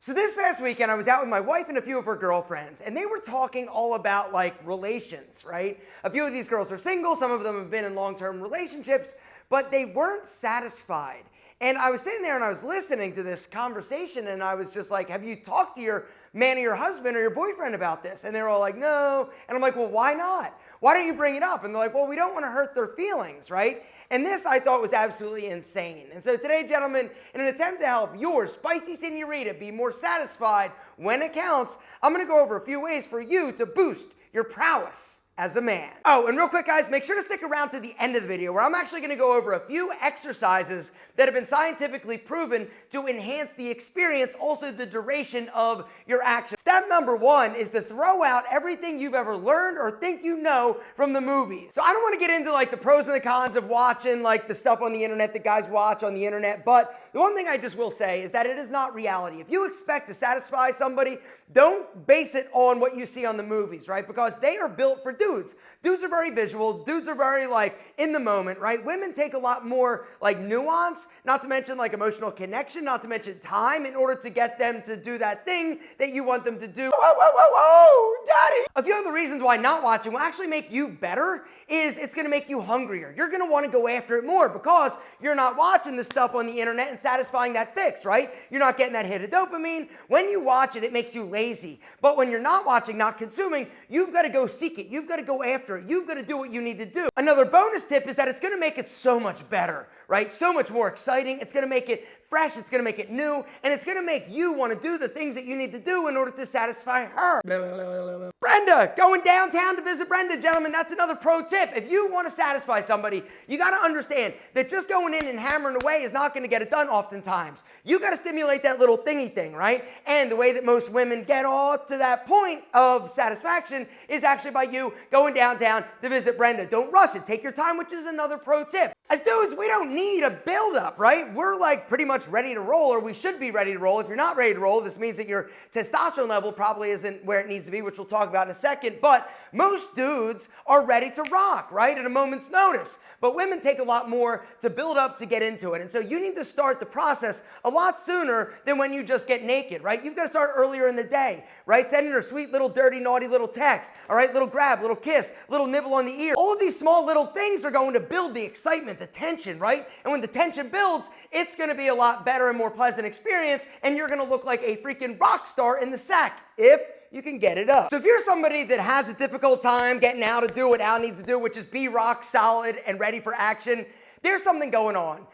So this past weekend, I was out with my wife and a few of her girlfriends, and they were talking all about like relations, right? A few of these girls are single, some of them have been in long-term relationships, but they weren't satisfied. And I was sitting there and I was listening to this conversation, and I was just like, have you talked to your man or your husband or your boyfriend about this? And they're all like, no. And I'm like, well, why not? Why don't you bring it up? And they're like, well, we don't want to hurt their feelings, right? And this I thought was absolutely insane. And so today, gentlemen, in an attempt to help your spicy senorita be more satisfied when it counts, I'm going to go over a few ways for you to boost your prowess as a man. Oh, and real quick, guys, make sure to stick around to the end of the video where I'm actually going to go over a few exercises that have been scientifically proven to enhance the experience, also the duration of your action. Step number one is to throw out everything you've ever learned or think you know from the movies. So I don't want to get into like the pros and the cons of watching like the stuff on the internet that guys watch on the internet, but the one thing I just will say is that it is not reality. If you expect to satisfy somebody, don't base it on what you see on the movies, right? Because they are built for dudes. Dudes are very visual. Dudes are very like in the moment, right? Women take a lot more like nuance, not to mention like emotional connection, not to mention time in order to get them to do that thing that you want them to do. Whoa, whoa, whoa, whoa, daddy. A few of the reasons why not watching will actually make you better is it's going to make you hungrier. You're going to want to go after it more because you're not watching this stuff on the internet and satisfying that fix, right? You're not getting that hit of dopamine. When you watch it, it makes you lazy. But when you're not watching, not consuming, you've got to go seek it. You've got to go after it. You've got to do what you need to do. Another bonus tip is that it's going to make it so much better, right? So much more exciting. It's going to make it fresh. It's going to make it new. And it's going to make you want to do the things that you need to do in order to satisfy her. Brenda, going downtown to visit Brenda, gentlemen, that's another pro tip. If you want to satisfy somebody, you got to understand that just going in and hammering away is not going to get it done oftentimes. You got to stimulate that little thingy thing, right? And the way that most women get all to that point of satisfaction is actually by you going downtown to visit Brenda. Don't rush it. Take your time, which is another pro tip. As dudes, we don't need a build-up, right? We're like pretty much ready to roll, or we should be ready to roll. If you're not ready to roll, this means that your testosterone level probably isn't where it needs to be, which we'll talk about in a second. But most dudes are ready to rock, right? At a moment's notice. But women take a lot more to build up to get into it. And so you need to start the process a lot sooner than when you just get naked, right? You've got to start earlier in the day, right? Sending her sweet little dirty naughty little text, all right? Little grab, little kiss, little nibble on the ear. All of these small little things are going to build the excitement, the tension, right? And when the tension builds, it's going to be a lot better and more pleasant experience, and you're going to look like a freaking rock star in the sack if you can get it up. So if you're somebody that has a difficult time getting Al to do what Al needs to do, which is be rock solid and ready for action, there's something going on.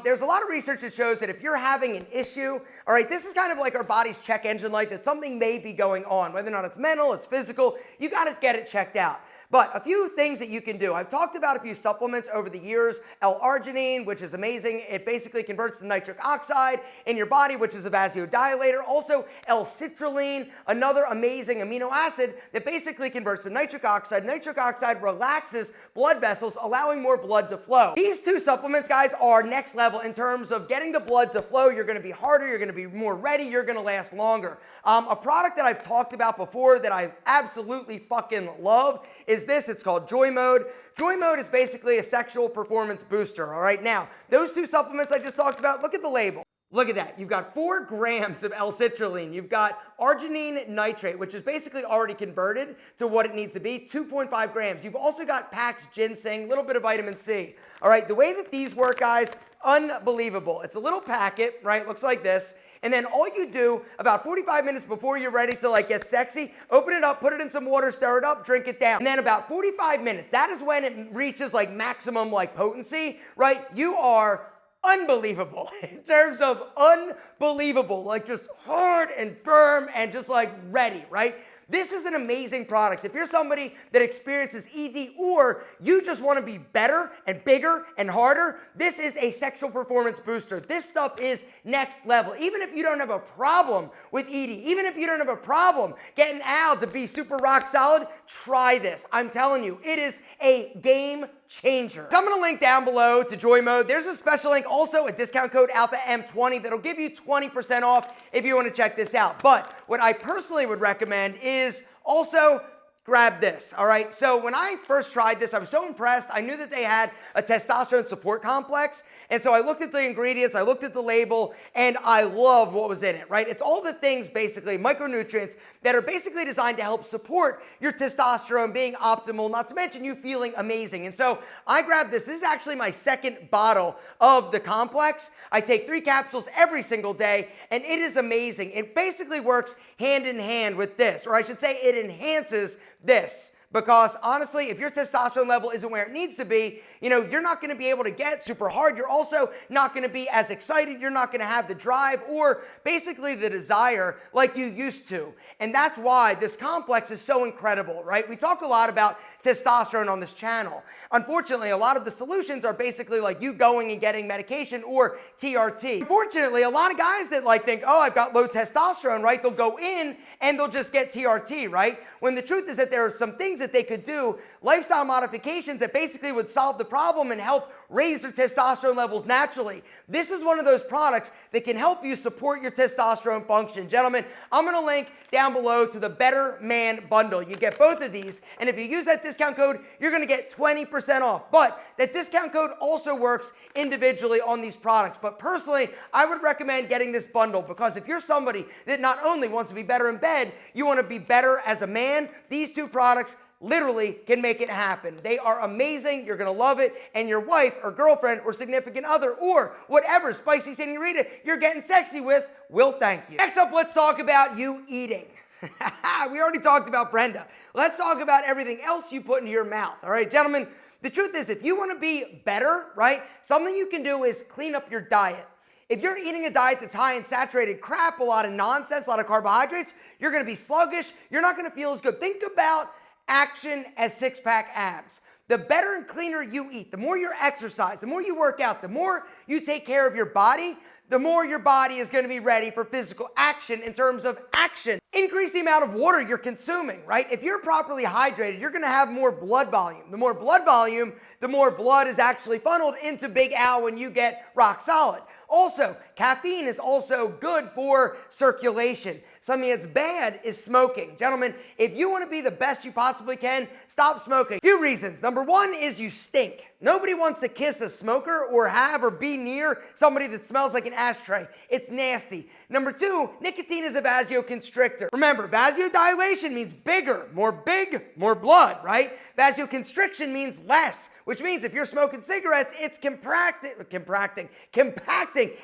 There's a lot of research that shows that if you're having an issue, all right, this is kind of like our body's check engine light, that something may be going on, whether or not it's mental, it's physical, you got to get it checked out. But a few things that you can do. I've talked about a few supplements over the years. L-arginine, which is amazing. It basically converts the nitric oxide in your body, which is a vasodilator. Also, L-citrulline, another amazing amino acid that basically converts the nitric oxide. Nitric oxide relaxes blood vessels, allowing more blood to flow. These two supplements, guys, are next level in terms of getting the blood to flow. You're going to be harder. You're going to be more ready. You're going to last longer. A product that I've talked about before that I absolutely fucking love is this. It's called JOYMODE. JOYMODE is basically a sexual performance booster, all right? Now, those two supplements I just talked about, look at the label. Look at that. You've got 4 grams of L-citrulline. You've got arginine nitrate, which is basically already converted to what it needs to be, 2.5 grams. You've also got PAX ginseng, a little bit of vitamin C. All right, the way that these work, guys, unbelievable. It's a little packet, right? Looks like this. And then all you do about 45 minutes before you're ready to like get sexy, open it up, put it in some water, stir it up, drink it down. And then about 45 minutes, that is when it reaches like maximum like potency, right? You are unbelievable in terms of unbelievable, like just hard and firm and just like ready, right? This is an amazing product. If you're somebody that experiences ED or you just want to be better and bigger and harder, this is a sexual performance booster. This stuff is next level. Even if you don't have a problem with ED, even if you don't have a problem getting Al to be super rock solid, try this. I'm telling you, it is a game changer. So I'm going to link down below to JOYMODE. There's a special link, also a discount code ALPHAM20 that'll give you 20% off if you want to check this out. But what I personally would recommend is also grab this, all right? So when I first tried this, I was so impressed. I knew that they had a testosterone support complex. And so I looked at the ingredients, I looked at the label, and I loved what was in it, right? It's all the things, basically, micronutrients, that are basically designed to help support your testosterone being optimal, not to mention you feeling amazing. And so I grabbed this. This is actually my second bottle of the complex. I take 3 capsules every single day, and it is amazing. It basically works hand in hand with this, or I should say it enhances this. Because honestly, if your testosterone level isn't where it needs to be, you're not going to be able to get super hard. You're also not going to be as excited. You're not going to have the drive or basically the desire like you used to. And that's why this complex is so incredible, right? We talk a lot about testosterone on this channel. Unfortunately, a lot of the solutions are basically like you going and getting medication or TRT. Unfortunately, a lot of guys that think, oh, I've got low testosterone, right? They'll go in and they'll just get TRT, right? When the truth is that there are some things that they could do, lifestyle modifications that basically would solve the problem and help raise their testosterone levels naturally. This is one of those products that can help you support your testosterone function. Gentlemen, I'm going to link down below to the Better Man bundle. You get both of these, and if you use that discount code, you're going to get 20% off. But that discount code also works individually on these products. But personally, I would recommend getting this bundle because if you're somebody that not only wants to be better in bed, you want to be better as a man, these 2 products literally can make it happen. They are amazing. You're going to love it. And your wife or girlfriend or significant other or whatever spicy senorita you're getting sexy with will thank you. Next up, let's talk about you eating. We already talked about Brenda. Let's talk about everything else you put into your mouth. All right, gentlemen, the truth is if you want to be better, right, something you can do is clean up your diet. If you're eating a diet that's high in saturated crap, a lot of nonsense, a lot of carbohydrates, you're going to be sluggish. You're not going to feel as good. Think about action as 6-pack abs. The better and cleaner you eat, the more you exercise, the more you work out, the more you take care of your body, the more your body is going to be ready for physical action in terms of action. Increase the amount of water you're consuming, right? If you're properly hydrated, you're going to have more blood volume. The more blood volume, the more blood is actually funneled into Big Al when you get rock solid. Also, caffeine is also good for circulation. Something that's bad is smoking. Gentlemen, if you want to be the best you possibly can, stop smoking. Few reasons. Number 1 is you stink. Nobody wants to kiss a smoker or have or be near somebody that smells like an ashtray. It's nasty. Number 2, nicotine is a vasoconstrictor. Remember, vasodilation means bigger, more blood, right? Vasoconstriction means less, which means if you're smoking cigarettes, it's compacting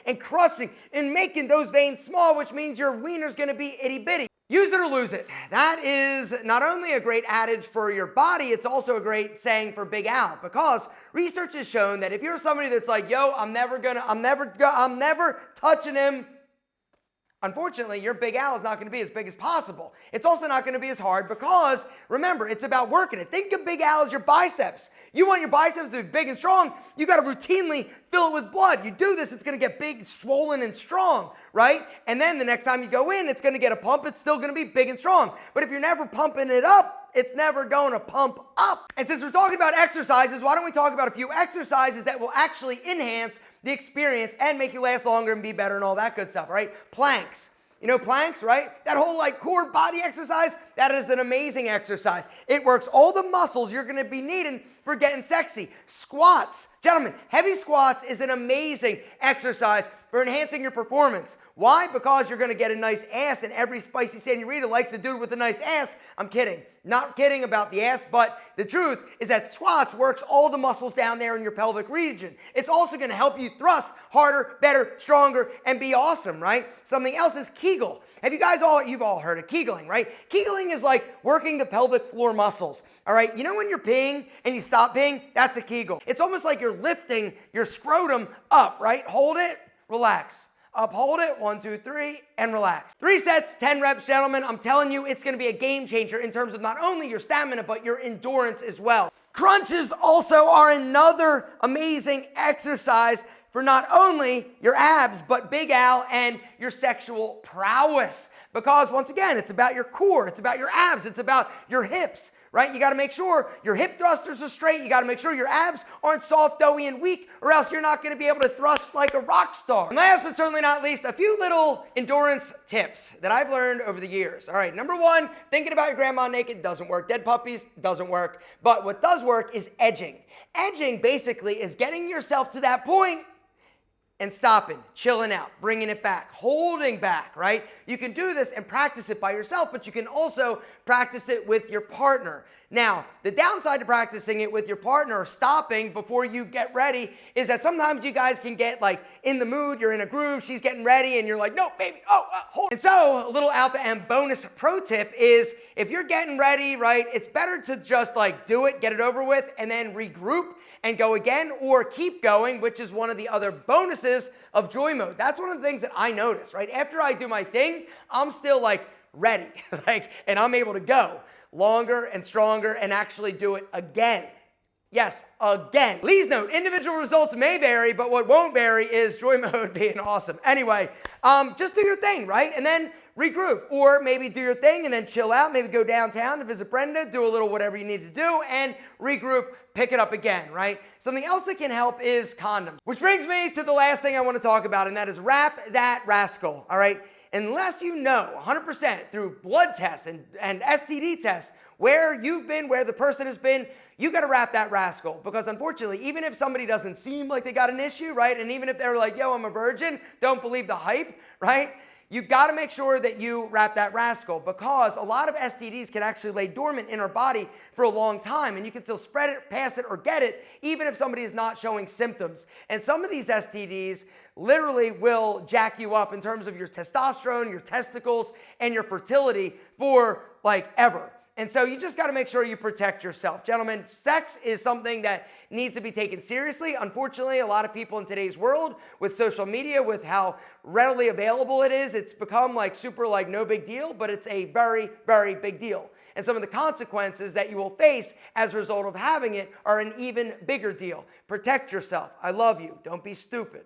and crushing and making those veins small, which means your wiener's going to be itty bitty. Use it or lose it. That is not only a great adage for your body, it's also a great saying for Big Al, because research has shown that if you're somebody that's like, yo, I'm never touching him, unfortunately, your Big Al is not going to be as big as possible. It's also not going to be as hard because, remember, it's about working it. Think of Big Al as your biceps. You want your biceps to be big and strong, you got to routinely fill it with blood. You do this, it's going to get big, swollen, and strong, right? And then the next time you go in, it's going to get a pump. It's still going to be big and strong. But if you're never pumping it up, it's never going to pump up. And since we're talking about exercises, why don't we talk about a few exercises that will actually enhance the experience and make you last longer and be better and all that good stuff, right? Planks. You know planks, right? That whole core body exercise, that is an amazing exercise. It works all the muscles you're going to be needing for getting sexy. Squats. Gentlemen, heavy squats is an amazing exercise for enhancing your performance. Why? Because you're going to get a nice ass, and every spicy senorita likes a dude with a nice ass. I'm kidding. Not kidding about the ass, but the truth is that squats works all the muscles down there in your pelvic region. It's also going to help you thrust harder, better, stronger, and be awesome, right? Something else is Kegel. You've all heard of Kegeling, right? Kegeling is like working the pelvic floor muscles, all right? You know when you're peeing and you stop peeing? That's a Kegel. It's almost like you're lifting your scrotum up, right? Hold it, relax. Up, hold it, 1, 2, 3, and relax. 3 sets, 10 reps, gentlemen. I'm telling you, it's gonna be a game changer in terms of not only your stamina, but your endurance as well. Crunches also are another amazing exercise for not only your abs, but Big Al and your sexual prowess. Because once again, it's about your core, it's about your abs, it's about your hips, right? You got to make sure your hip thrusters are straight. You got to make sure your abs aren't soft, doughy, and weak, or else you're not going to be able to thrust like a rock star. And last but certainly not least, a few little endurance tips that I've learned over the years. All right, number one, thinking about your grandma naked doesn't work. Dead puppies doesn't work. But what does work is edging. Edging basically is getting yourself to that point and stopping, chilling out, bringing it back, holding back, right? You can do this and practice it by yourself, but you can also practice it with your partner. Now, the downside to practicing it with your partner or stopping before you get ready is that sometimes you guys can get like in the mood, you're in a groove, she's getting ready, and you're like, no, baby, hold. And so a little Alpha M bonus pro tip is if you're getting ready, right, it's better to just like do it, get it over with, and then regroup and go again, or keep going, which is one of the other bonuses of joy mode. That's one of the things that I notice, right? After I do my thing, I'm still like ready, and I'm able to go longer and stronger and actually do it again. Yes, again. Please note, individual results may vary, but what won't vary is joy mode being awesome. Anyway, just do your thing, right? And then regroup, or maybe do your thing and then chill out, maybe go downtown to visit Brenda, do a little whatever you need to do, and regroup, pick it up again, right? Something else that can help is condoms. Which brings me to the last thing I want to talk about, and that is wrap that rascal, all right? Unless you know 100% through blood tests and STD tests where you've been, where the person has been, you got to wrap that rascal. Because unfortunately, even if somebody doesn't seem like they got an issue, right? And even if they're like, yo, I'm a virgin, don't believe the hype, right? You got to make sure that you wrap that rascal, because a lot of STDs can actually lay dormant in our body for a long time, and you can still spread it, pass it, or get it, even if somebody is not showing symptoms. And some of these STDs literally will jack you up in terms of your testosterone, your testicles, and your fertility for like ever. And so you just got to make sure you protect yourself. Gentlemen, sex is something that needs to be taken seriously. Unfortunately, a lot of people in today's world with social media, with how readily available it is, it's become like super like no big deal, but it's a very, very big deal. And some of the consequences that you will face as a result of having it are an even bigger deal. Protect yourself. I love you. Don't be stupid.